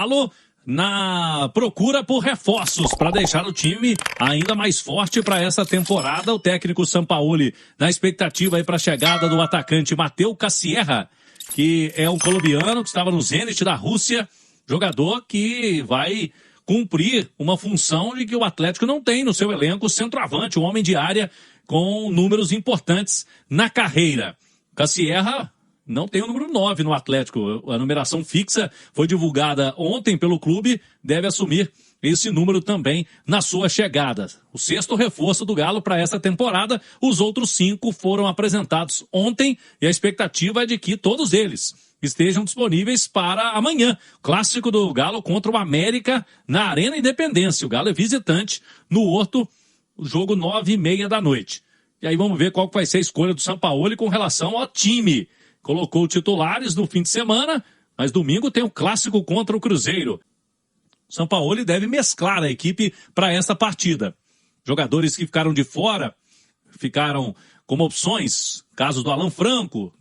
Galo na procura por reforços para deixar o time ainda mais forte para essa temporada. O técnico Sampaoli na expectativa aí para a chegada do atacante Matheus Cassierra, que é um colombiano que estava no Zenit da Rússia, jogador que vai cumprir uma função de que o Atlético não tem no seu elenco, centroavante, um homem de área com números importantes na carreira. Cassierra não tem o número 9 no Atlético. A numeração fixa foi divulgada ontem pelo clube, deve assumir esse número também na sua chegada. O 6º reforço do Galo para essa temporada. Os outros 5 foram apresentados ontem e a expectativa é de que todos eles estejam disponíveis para amanhã. Clássico do Galo contra o América na Arena Independência. O Galo é visitante no Horto, o jogo 9h30 da noite. E aí vamos ver qual vai ser a escolha do Sampaoli com relação ao time. Colocou titulares no fim de semana, mas domingo tem o clássico contra o Cruzeiro. O Sampaoli deve mesclar a equipe para essa partida. Jogadores que ficaram de fora, ficaram como opções, caso do Alan Franco,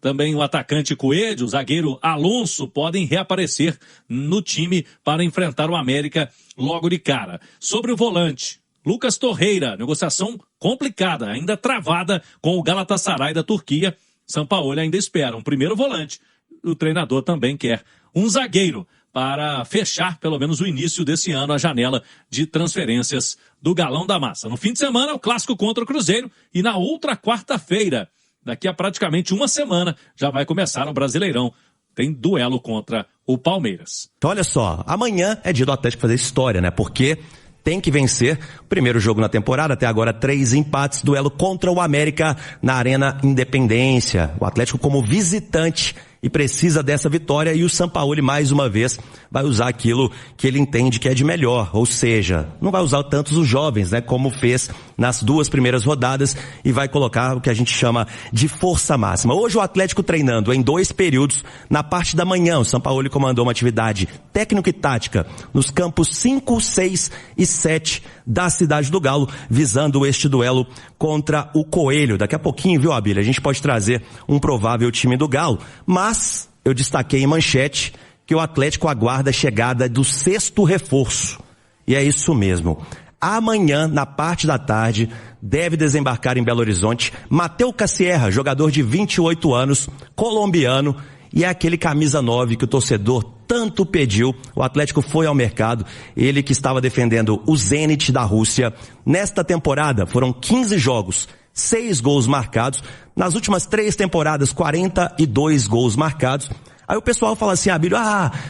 também o atacante Coelho, o zagueiro Alonso, podem reaparecer no time para enfrentar o América logo de cara. Sobre o volante, Lucas Torreira, negociação complicada, ainda travada com o Galatasaray da Turquia. Sampaoli ainda espera um primeiro volante. O treinador também quer um zagueiro para fechar pelo menos o início desse ano a janela de transferências do Galão da Massa. No fim de semana, o clássico contra o Cruzeiro e na outra quarta-feira, daqui a praticamente uma semana, já vai começar o Brasileirão. Tem duelo contra o Palmeiras. Olha só, amanhã é dia do Atlético fazer história, né? Porque tem que vencer o primeiro jogo na temporada, até agora 3 empates, duelo contra o América na Arena Independência. O Atlético como visitante e precisa dessa vitória, e o Sampaoli mais uma vez vai usar aquilo que ele entende que é de melhor, ou seja, não vai usar tantos os jovens, né, como fez nas 2 primeiras rodadas, e vai colocar o que a gente chama de força máxima. Hoje o Atlético treinando em 2 períodos. Na parte da manhã, o Sampaoli comandou uma atividade técnica e tática nos campos 5, 6 e 7 da Cidade do Galo, visando este duelo contra o Coelho. Daqui a pouquinho, viu, Abílio, a gente pode trazer um provável time do Galo, mas eu destaquei em manchete que o Atlético aguarda a chegada do 6º reforço. E é isso mesmo. Amanhã, na parte da tarde, deve desembarcar em Belo Horizonte Matheus Cassierra, jogador de 28 anos, colombiano, e é aquele camisa 9 que o torcedor tanto pediu. O Atlético foi ao mercado, ele que estava defendendo o Zenit da Rússia. Nesta temporada foram 15 jogos, 6 gols marcados. Nas últimas 3 temporadas, 42 gols marcados. Aí o pessoal fala assim, Abílio,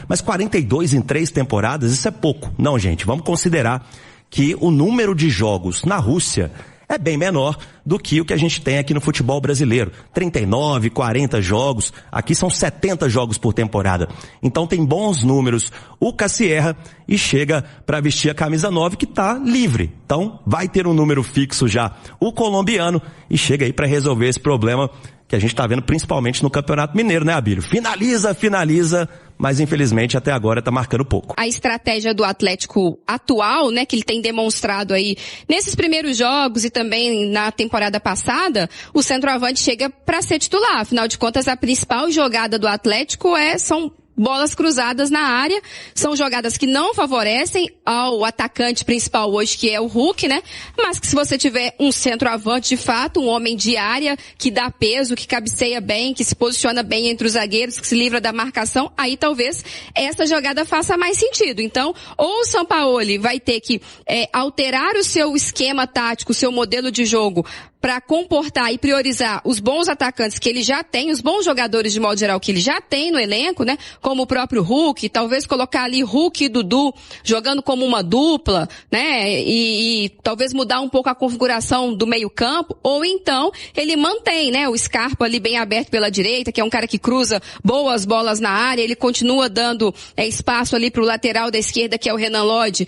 mas 42 em 3 temporadas, isso é pouco. Não, gente, vamos considerar que o número de jogos na Rússia é bem menor do que o que a gente tem aqui no futebol brasileiro. 39, 40 jogos, aqui são 70 jogos por temporada. Então tem bons números o Cassierra e chega para vestir a camisa 9 que tá livre. Então vai ter um número fixo já o colombiano e chega aí para resolver esse problema que a gente tá vendo principalmente no Campeonato Mineiro, né, Abílio? Finaliza, mas infelizmente até agora tá marcando pouco. A estratégia do Atlético atual, né, que ele tem demonstrado aí nesses primeiros jogos e também na temporada passada, o centroavante chega para ser titular. Afinal de contas, a principal jogada do Atlético são bolas cruzadas na área, são jogadas que não favorecem ao atacante principal hoje, que é o Hulk, né? Mas que se você tiver um centroavante de fato, um homem de área, que dá peso, que cabeceia bem, que se posiciona bem entre os zagueiros, que se livra da marcação, aí talvez essa jogada faça mais sentido. Então, ou o Sampaoli vai ter que alterar o seu esquema tático, o seu modelo de jogo, para comportar e priorizar os bons atacantes que ele já tem, os bons jogadores de modo geral que ele já tem no elenco, né? Como o próprio Hulk, talvez colocar ali Hulk e Dudu jogando como uma dupla, né? E talvez mudar um pouco a configuração do meio-campo, ou então ele mantém, né? O Scarpa ali bem aberto pela direita, que é um cara que cruza boas bolas na área, ele continua dando espaço ali pro lateral da esquerda, que é o Renan Lodge,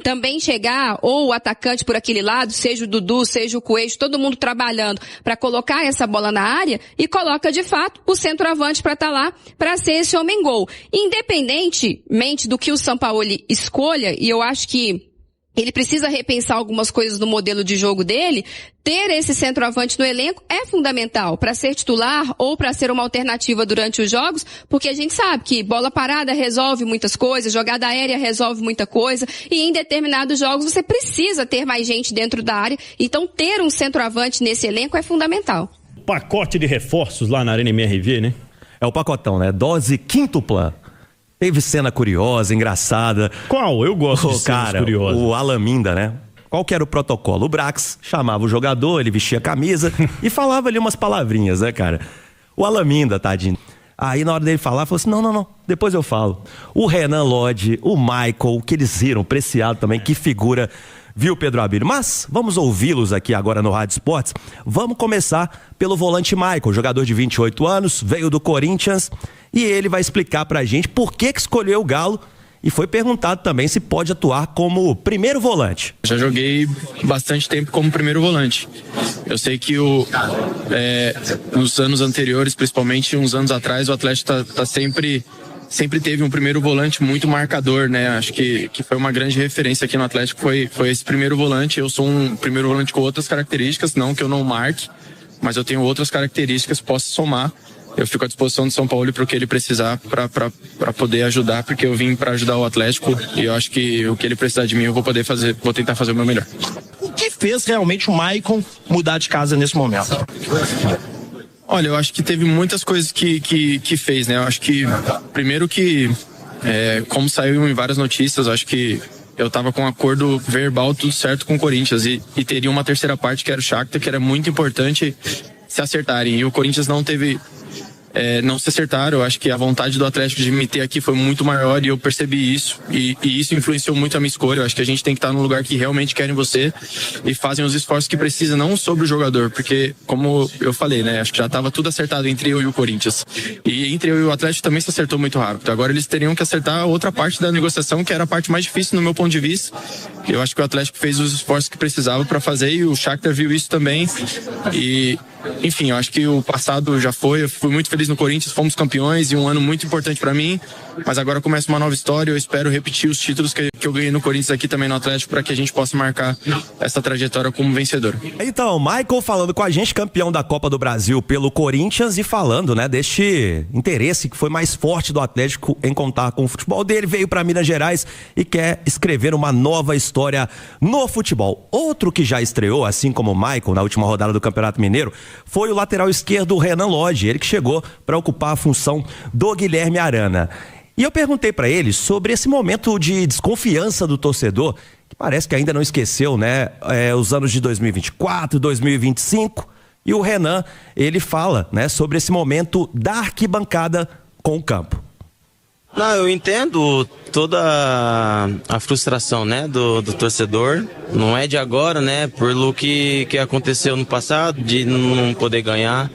também chegar, ou o atacante por aquele lado, seja o Dudu, seja o Coelho, todo mundo trabalhando para colocar essa bola na área, e coloca de fato o centroavante para estar lá para ser esse homem-gol. Independentemente do que o Sampaoli escolha, e eu acho que ele precisa repensar algumas coisas no modelo de jogo dele. Ter esse centroavante no elenco é fundamental para ser titular ou para ser uma alternativa durante os jogos, porque a gente sabe que bola parada resolve muitas coisas, jogada aérea resolve muita coisa, e em determinados jogos você precisa ter mais gente dentro da área, então ter um centroavante nesse elenco é fundamental. Pacote de reforços lá na Arena MRV, né? É o pacotão, né? Dose quíntupla. Teve cena curiosa, engraçada. Qual? Eu gosto de cenas curiosas. O Alaminda, né? Qual que era o protocolo? O Brax chamava o jogador, ele vestia a camisa e falava ali umas palavrinhas, né, cara? O Alaminda, tadinho. Aí na hora dele falar, falou assim, não, depois eu falo. O Renan Lodge, o Michael, que eles viram, Preciado também, que figura, viu, Pedro Abílio? Mas vamos ouvi-los aqui agora no Rádio Esportes. Vamos começar pelo volante Michael, jogador de 28 anos, veio do Corinthians, e ele vai explicar pra gente por que escolheu o Galo, e foi perguntado também se pode atuar como primeiro volante. Já joguei bastante tempo como primeiro volante. Eu sei que nos anos anteriores, principalmente uns anos atrás, o Atlético sempre teve um primeiro volante muito marcador, né? Acho que foi uma grande referência aqui no Atlético, foi esse primeiro volante. Eu sou um primeiro volante com outras características, não que eu não marque, mas eu tenho outras características, posso somar. Eu fico à disposição do São Paulo para o que ele precisar para poder ajudar, porque eu vim para ajudar o Atlético e eu acho que o que ele precisar de mim eu vou tentar fazer o meu melhor. O que fez realmente o Maicon mudar de casa nesse momento? Olha, eu acho que teve muitas coisas que fez, né? Eu acho que, primeiro que, como saiu em várias notícias, eu acho que eu tava com um acordo verbal tudo certo com o Corinthians e teria uma terceira parte que era o Shakhtar, que era muito importante se acertarem. E o Corinthians não se acertaram. Eu acho que a vontade do Atlético de me ter aqui foi muito maior e eu percebi isso. E isso influenciou muito a minha escolha. Eu acho que a gente tem que estar num lugar que realmente querem você e fazem os esforços que precisa, não sobre o jogador. Porque, como eu falei, né? Acho que já estava tudo acertado entre eu e o Corinthians. E entre eu e o Atlético também se acertou muito rápido. Agora eles teriam que acertar a outra parte da negociação, que era a parte mais difícil no meu ponto de vista. Eu acho que o Atlético fez os esforços que precisava para fazer e o Shakhtar viu isso também. E, enfim, eu acho que o passado já foi. Eu fui muito feliz no Corinthians, fomos campeões e um ano muito importante para mim. Mas agora começa uma nova história. Eu espero repetir os títulos que eu ganhei no Corinthians aqui também no Atlético para que a gente possa marcar essa trajetória como vencedor. Então, Michael falando com a gente, campeão da Copa do Brasil pelo Corinthians e falando, né, deste interesse que foi mais forte do Atlético em contar com o futebol dele. Veio para Minas Gerais e quer escrever uma nova história no futebol. Outro que já estreou, assim como o Michael, na última rodada do Campeonato Mineiro, foi o lateral esquerdo Renan Lodge, ele que chegou para ocupar a função do Guilherme Arana. E eu perguntei para ele sobre esse momento de desconfiança do torcedor, que parece que ainda não esqueceu, né? Os anos de 2024, 2025. E o Renan, ele fala, né, sobre esse momento da arquibancada com o campo. Não, eu entendo toda a frustração, né, do torcedor. Não é de agora, né? Pelo que aconteceu no passado, de não poder ganhar.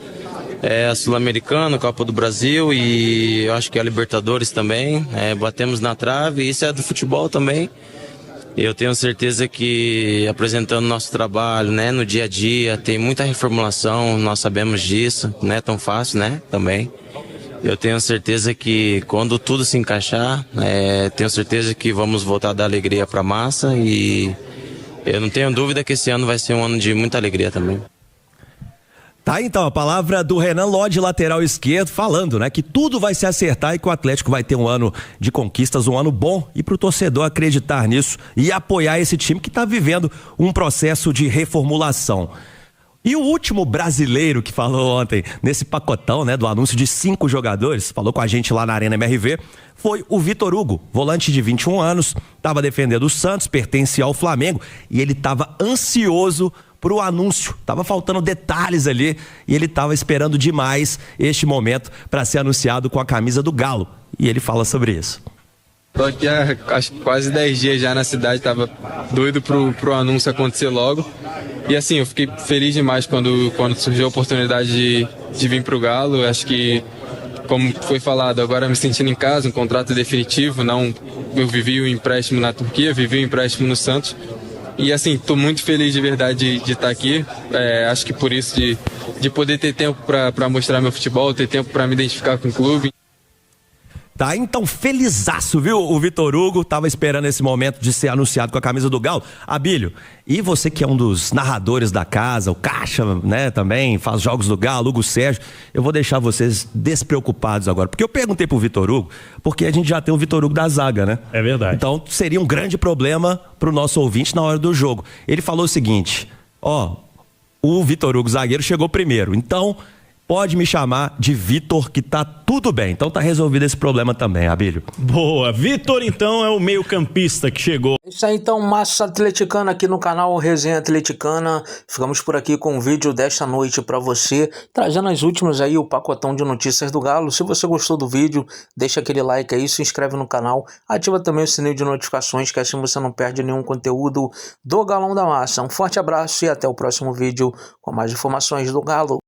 A Sul-Americana, a Copa do Brasil e eu acho que a Libertadores também. Batemos na trave, isso é do futebol também. Eu tenho certeza que apresentando nosso trabalho, né, no dia a dia, tem muita reformulação, nós sabemos disso, não é tão fácil, né, também. Eu tenho certeza que quando tudo se encaixar, tenho certeza que vamos voltar a dar alegria para a massa e eu não tenho dúvida que esse ano vai ser um ano de muita alegria também. Tá, então, a palavra do Renan Lodge, lateral esquerdo, falando, né, que tudo vai se acertar e que o Atlético vai ter um ano de conquistas, um ano bom, e pro torcedor acreditar nisso e apoiar esse time que tá vivendo um processo de reformulação. E o último brasileiro que falou ontem nesse pacotão, né, do anúncio de 5 jogadores, falou com a gente lá na Arena MRV, foi o Vitor Hugo, volante de 21 anos, estava defendendo o Santos, pertencia ao Flamengo e ele estava ansioso pro anúncio, tava faltando detalhes ali e ele tava esperando demais este momento para ser anunciado com a camisa do Galo, e ele fala sobre isso. Tô aqui há acho, quase 10 dias já na cidade, tava doido pro anúncio acontecer logo e assim, eu fiquei feliz demais quando surgiu a oportunidade de vir pro Galo. Acho que, como foi falado, agora me sentindo em casa, um contrato definitivo, não, eu vivi o empréstimo na Turquia, vivi o empréstimo no Santos. E assim, estou muito feliz de verdade de estar aqui. Acho que por isso de poder ter tempo para mostrar meu futebol, ter tempo para me identificar com o clube. Tá, então felizaço, viu? O Vitor Hugo tava esperando esse momento de ser anunciado com a camisa do Galo. Abílio, e você que é um dos narradores da casa, o Caixa, né, também faz jogos do Galo, Hugo Sérgio, eu vou deixar vocês despreocupados agora, porque eu perguntei pro Vitor Hugo, porque a gente já tem o Vitor Hugo da zaga, né? É verdade. Então seria um grande problema pro nosso ouvinte na hora do jogo. Ele falou o seguinte, o Vitor Hugo zagueiro chegou primeiro, então pode me chamar de Vitor, que tá tudo bem. Então tá resolvido esse problema também, Abílio. Boa. Vitor, então, é o meio-campista que chegou. Isso aí, então, Massa Atleticana aqui no canal Resenha Atleticana. Ficamos por aqui com o vídeo desta noite pra você, trazendo as últimas aí, o pacotão de notícias do Galo. Se você gostou do vídeo, deixa aquele like aí, se inscreve no canal, ativa também o sininho de notificações, que assim você não perde nenhum conteúdo do Galão da Massa. Um forte abraço e até o próximo vídeo com mais informações do Galo.